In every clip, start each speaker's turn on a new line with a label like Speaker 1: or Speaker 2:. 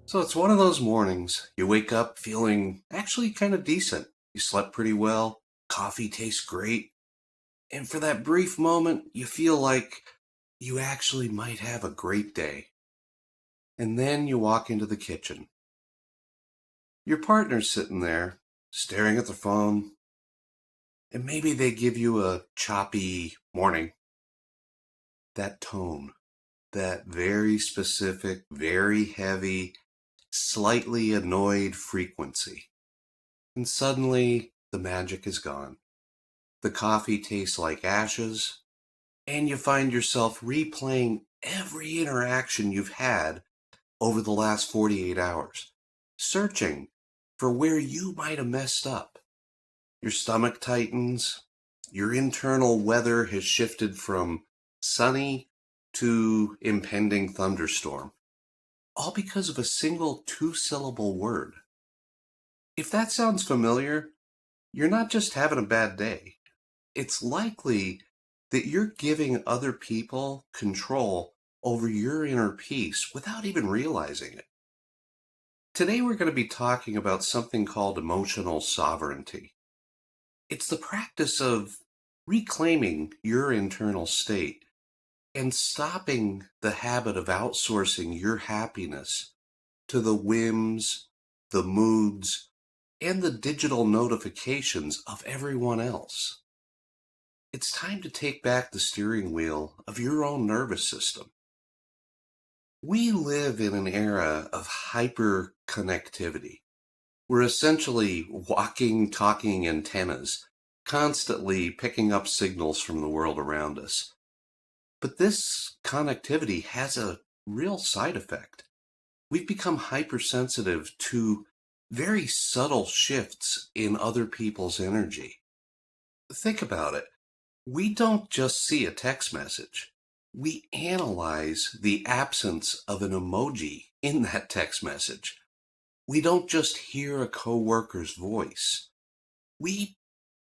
Speaker 1: So it's one of those mornings. You wake up feeling actually kind of decent. You slept pretty well. Coffee tastes great. And for that brief moment, you feel like you actually might have a great day. And then you walk into the kitchen. Your partner's sitting there, staring at the phone. And maybe they give you a choppy morning. That tone, that very specific, very heavy, slightly annoyed frequency. And suddenly, the magic is gone. The coffee tastes like ashes, and you find yourself replaying every interaction you've had over the last 48 hours, searching for where you might have messed up. Your stomach tightens, your internal weather has shifted from sunny to impending thunderstorm, all because of a single two-syllable word. If that sounds familiar, you're not just having a bad day. It's likely that you're giving other people control over your inner peace without even realizing it. Today, we're going to be talking about something called emotional sovereignty. It's the practice of reclaiming your internal state and stopping the habit of outsourcing your happiness to the whims, the moods, and the digital notifications of everyone else. It's time to take back the steering wheel of your own nervous system. We live in an era of hyper connectivity. We're essentially walking, talking antennas, constantly picking up signals from the world around us. But this connectivity has a real side effect. We've become hypersensitive to very subtle shifts in other people's energy. Think about it. We don't just see a text message. We analyze the absence of an emoji in that text message. We don't just hear a coworker's voice. We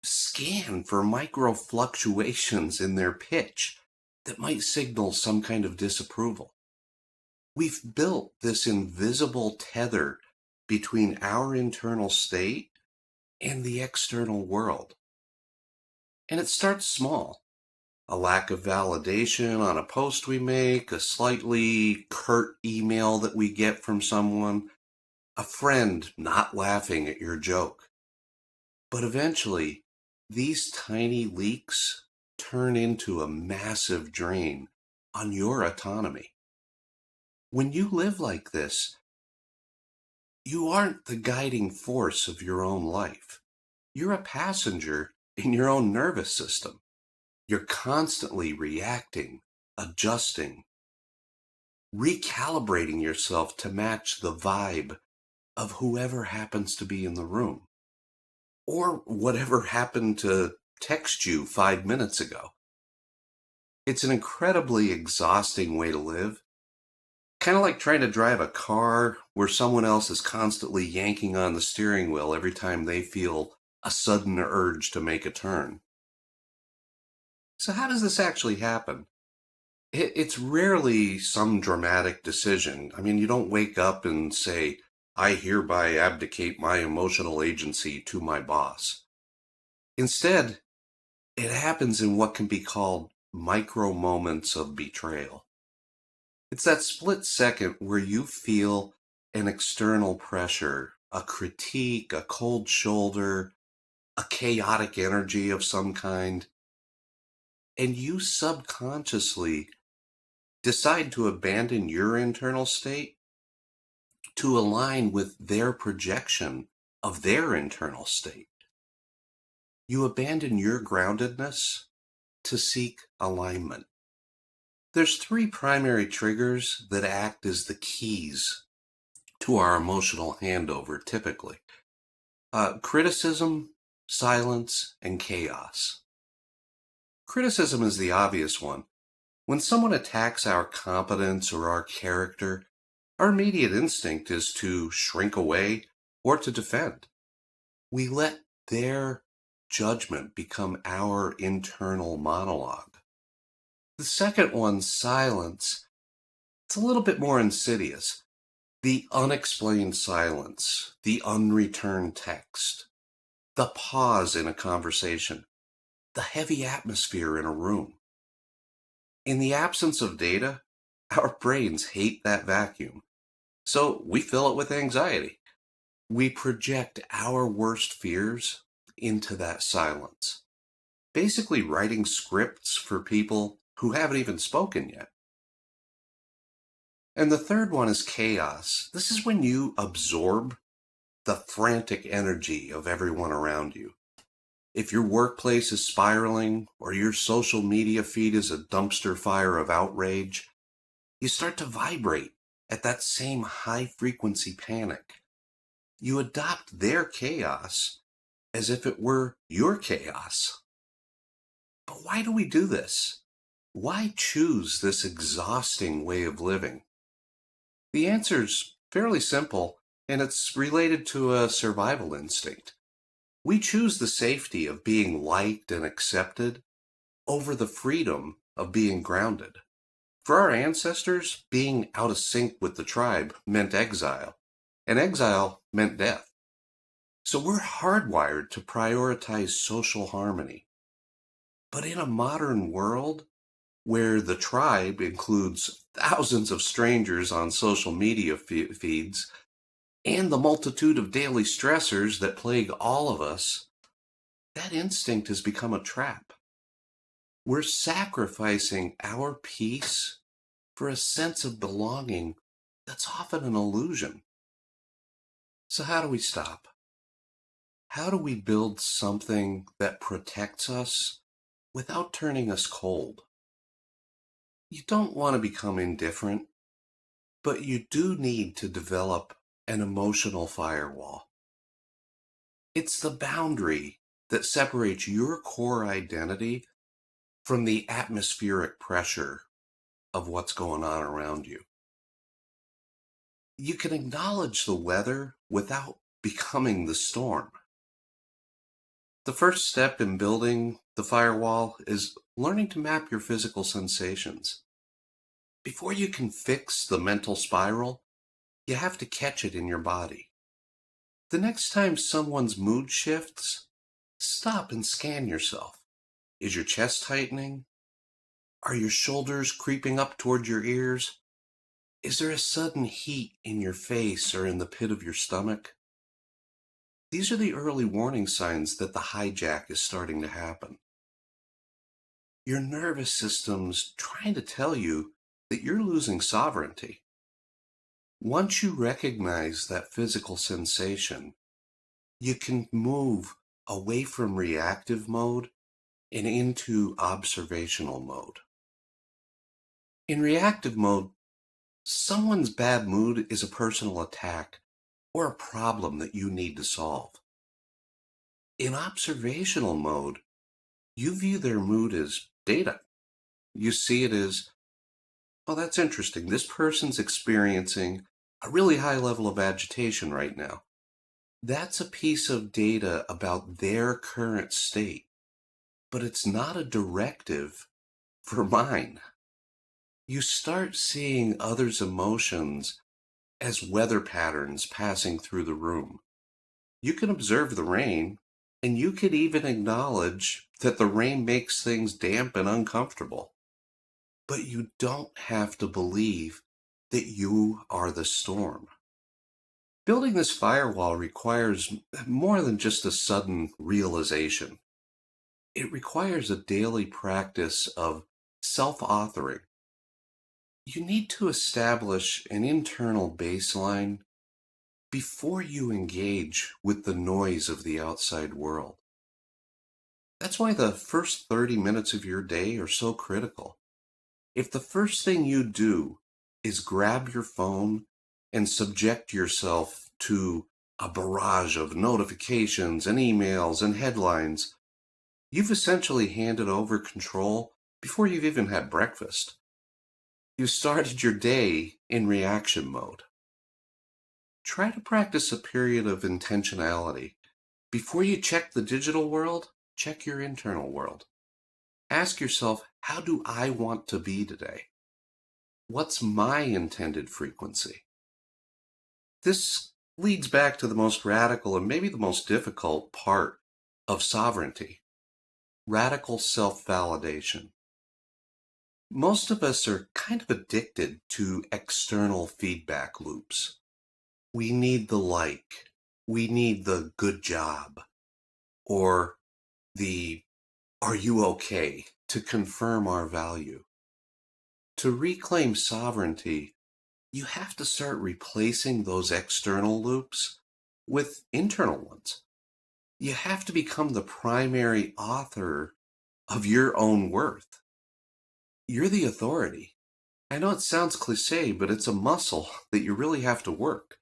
Speaker 1: scan for micro fluctuations in their pitch that might signal some kind of disapproval. We've built this invisible tether between our internal state and the external world. And it starts small. A lack of validation on a post we make, a slightly curt email that we get from someone, a friend not laughing at your joke. But eventually, these tiny leaks turn into a massive drain on your autonomy. When you live like this, you aren't the guiding force of your own life. You're a passenger in your own nervous system. You're constantly reacting, adjusting, recalibrating yourself to match the vibe of whoever happens to be in the room or whatever happened to text you 5 minutes ago. It's an incredibly exhausting way to live. Kind of like trying to drive a car where someone else is constantly yanking on the steering wheel every time they feel a sudden urge to make a turn. So, how does this actually happen? It's rarely some dramatic decision. I mean, you don't wake up and say, I hereby abdicate my emotional agency to my boss. Instead, it happens in what can be called micro moments of betrayal. It's that split second where you feel an external pressure, a critique, a cold shoulder, a chaotic energy of some kind, and you subconsciously decide to abandon your internal state to align with their projection of their internal state. You abandon your groundedness to seek alignment. There's three primary triggers that act as the keys to our emotional handover typically. Criticism, silence, and chaos. Criticism is the obvious one. When someone attacks our competence or our character, our immediate instinct is to shrink away or to defend. We let their judgment become our internal monologue. The second one, silence, it's a little bit more insidious. The unexplained silence, the unreturned text, the pause in a conversation, the heavy atmosphere in a room. In the absence of data, our brains hate that vacuum. So we fill it with anxiety. We project our worst fears into that silence, basically writing scripts for people who haven't even spoken yet. And the third one is chaos. This is when you absorb the frantic energy of everyone around you. If your workplace is spiraling or your social media feed is a dumpster fire of outrage, you start to vibrate at that same high frequency panic. You adopt their chaos as if it were your chaos. But why do we do this? Why choose this exhausting way of living? The answer's fairly simple, and it's related to a survival instinct. We choose the safety of being liked and accepted over the freedom of being grounded. For our ancestors, being out of sync with the tribe meant exile, and exile meant death. So we're hardwired to prioritize social harmony. But in a modern world where the tribe includes thousands of strangers on social media feeds and the multitude of daily stressors that plague all of us, that instinct has become a trap. We're sacrificing our peace for a sense of belonging that's often an illusion. So, how do we stop? How do we build something that protects us without turning us cold? You don't want to become indifferent, but you do need to develop an emotional firewall. It's the boundary that separates your core identity from the atmospheric pressure of what's going on around you. You can acknowledge the weather without becoming the storm. The first step in building the firewall is learning to map your physical sensations. Before you can fix the mental spiral, you have to catch it in your body. The next time someone's mood shifts, stop and scan yourself. Is your chest tightening? Are your shoulders creeping up toward your ears? Is there a sudden heat in your face or in the pit of your stomach? These are the early warning signs that the hijack is starting to happen. Your nervous system's trying to tell you that you're losing sovereignty. Once you recognize that physical sensation, you can move away from reactive mode and into observational mode. In reactive mode, someone's bad mood is a personal attack or a problem that you need to solve. In observational mode, you view their mood as data. You see it as, oh, that's interesting. This person's experiencing a really high level of agitation right now. That's a piece of data about their current state, but it's not a directive for mine. You start seeing others' emotions as weather patterns passing through the room. You can observe the rain, and you could even acknowledge that the rain makes things damp and uncomfortable. But you don't have to believe that you are the storm. Building this firewall requires more than just a sudden realization. It requires a daily practice of self-authoring. You need to establish an internal baseline before you engage with the noise of the outside world. That's why the first 30 minutes of your day are so critical. If the first thing you do is grab your phone and subject yourself to a barrage of notifications and emails and headlines, you've essentially handed over control before you've even had breakfast. You started your day in reaction mode. Try to practice a period of intentionality. Before you check the digital world, check your internal world. Ask yourself, how do I want to be today? What's my intended frequency? This leads back to the most radical and maybe the most difficult part of sovereignty: radical self validation. Most of us are kind of addicted to external feedback loops. We need the like, we need the good job, or the are you okay to confirm our value. To reclaim sovereignty, you have to start replacing those external loops with internal ones. You have to become the primary author of your own worth. You're the authority. I know it sounds cliche, but it's a muscle that you really have to work.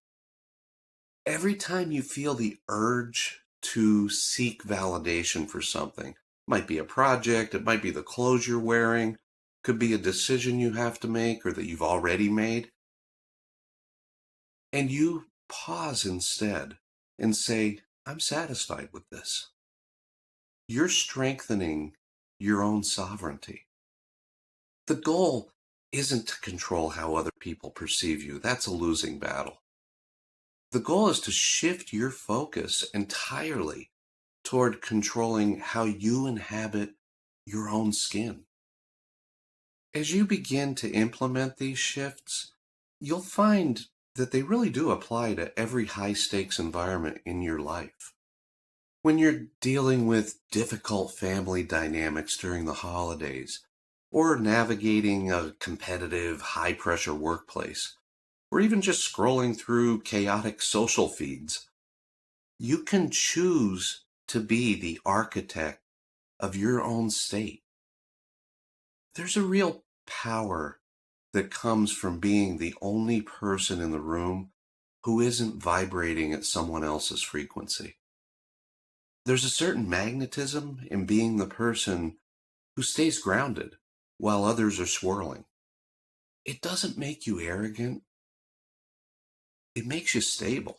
Speaker 1: Every time you feel the urge to seek validation for something, it might be a project, it might be the clothes you're wearing, could be a decision you have to make or that you've already made, and you pause instead and say, I'm satisfied with this. You're strengthening your own sovereignty. The goal isn't to control how other people perceive you. That's a losing battle. The goal is to shift your focus entirely toward controlling how you inhabit your own skin. As you begin to implement these shifts, you'll find that they really do apply to every high-stakes environment in your life. When you're dealing with difficult family dynamics during the holidays, or navigating a competitive, high-pressure workplace, or even just scrolling through chaotic social feeds, you can choose to be the architect of your own state. There's a real power that comes from being the only person in the room who isn't vibrating at someone else's frequency. There's a certain magnetism in being the person who stays grounded while others are swirling. It doesn't make you arrogant. It makes you stable.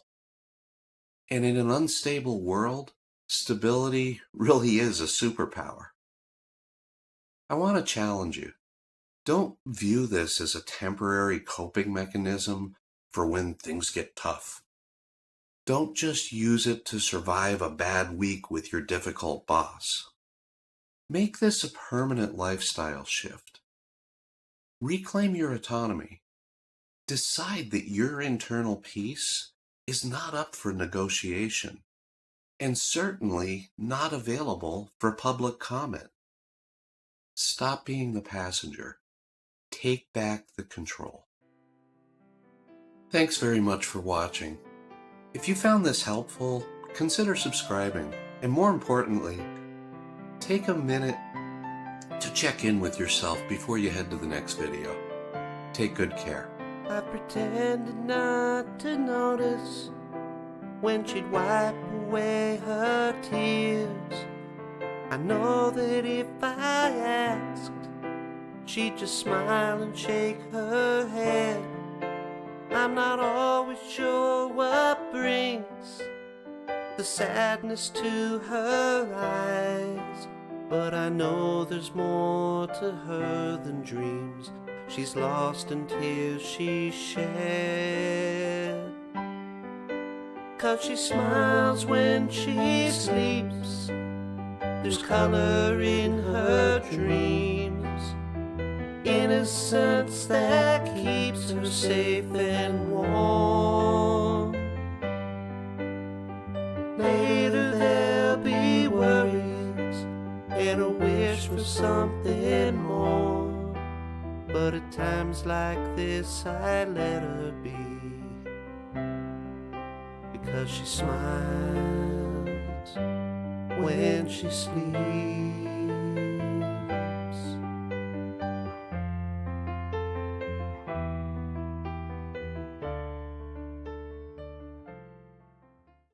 Speaker 1: And in an unstable world, stability really is a superpower. I want to challenge you. Don't view this as a temporary coping mechanism for when things get tough. Don't just use it to survive a bad week with your difficult boss. Make this a permanent lifestyle shift. Reclaim your autonomy. Decide that your internal peace is not up for negotiation, and certainly not available for public comment. Stop being the passenger. Take back the control. Thanks very much for watching. If you found this helpful, consider subscribing, and more importantly, take a minute to check in with yourself before you head to the next video. Take good care.
Speaker 2: I pretended not to notice when she'd wipe away her tears. I know that if I asked, she'd just smile and shake her head. I'm not always sure what brings the sadness to her eyes, but I know there's more to her than dreams she's lost and tears she shed. 'Cause she smiles when she sleeps, there's color in her dreams, innocence that keeps her safe and warm. Later there'll be worries and a wish for something more, but at times like this I let her be, because she smiles when she sleeps.